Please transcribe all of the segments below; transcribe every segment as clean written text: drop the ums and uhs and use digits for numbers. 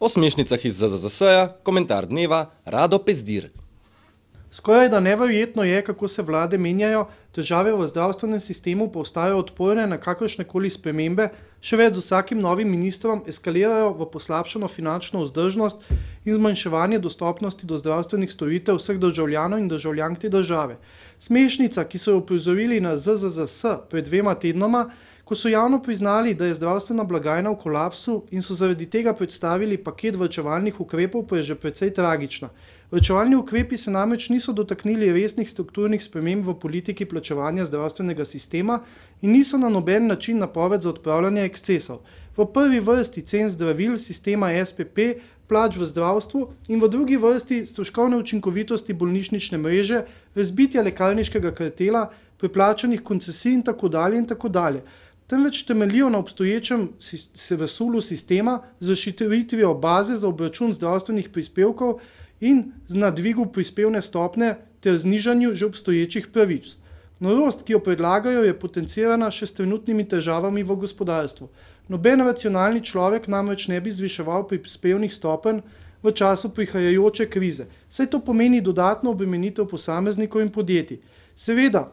O smešnicah iz ZZZS-ja, komentar dneva, Rado Pezdir. Skoraj da neverjetno je, kako se vlade menjajo, težave v zdravstvenem sistemu pa ostajajo odporne na kakršnekoli spremembe, še več z vsakim novim ministrom eskalirajo v poslabšano finančno vzdržnost in zmanjševanje dostopnosti do zdravstvenih storitev vseh državljanov in državljank te države. Smešnica, ki so jo uprizorili na ZZZS pred 2 tednoma, ko so javno priznali, da je zdravstvena blagajna v kolapsu in so zaradi tega predstavili paket varčevalnih ukrepov, pa je že precej tragična. Varčevalni ukrepi se namreč niso dotaknili resnih strukturnih sprememb v politiki plačevanja zdravstvenega sistema in niso na noben način napoved za odpravljanje ekscesov. V prvi vrsti cen zdravil sistema SPP, plač v zdravstvu in v drugi vrsti stroškovne učinkovitosti bolnišnične mreže, razbitja lekarniškega kartela, preplačanih koncesij in tako dalje. Temveč temeljijo na obstoječem razsulu sistema z razširitvijo baze za obračun zdravstvenih prispevkov in na dvigu prispevne stopnje ter znižanju že obstoječih pravic. Norost, ki jo predlagajo, je potencirana še s trenutnimi težavami v gospodarstvu. Noben racionalni človek namreč ne bi zviševal prispevnih stopenj v času prihajajoče krize, saj to pomeni dodatno obremenitev posameznikov in podjetij. Seveda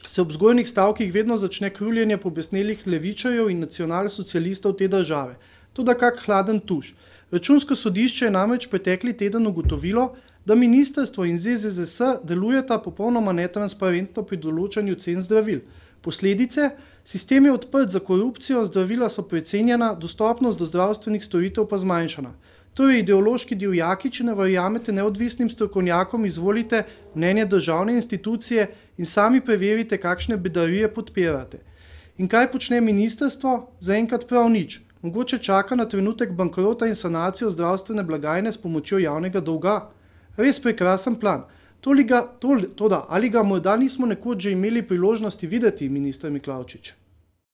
se ob zgornjih stavkih vedno začne kruljenje pobesnelih levičarjev in nacionalsocialistov te države. Toda kak hladen tuš. Računsko sodišče je namreč pretekli teden ugotovilo, da ministrstvo in ZZZS delujeta popolnoma netransparentno pri določanju cen zdravil. Posledice? Sistem je odprt za korupcijo, zdravila so precenjena, dostopnost do zdravstvenih storitev pa zmanjšana. To je ideološki divjaki, če ne verjamete neodvisnim strokovnjakom, izvolite mnenje državne institucije in sami preverite, kakšne bedarije podpirate. In kaj počne ministrstvo? Zaenkrat prav nič. Mogoče čaka na trenutek bankrota in sanacijo zdravstvene blagajne s pomočjo javnega dolga. Res prekrasen plan. Toda ali ga morda nismo nekoč že imeli priložnosti videti, minister Miklavčič?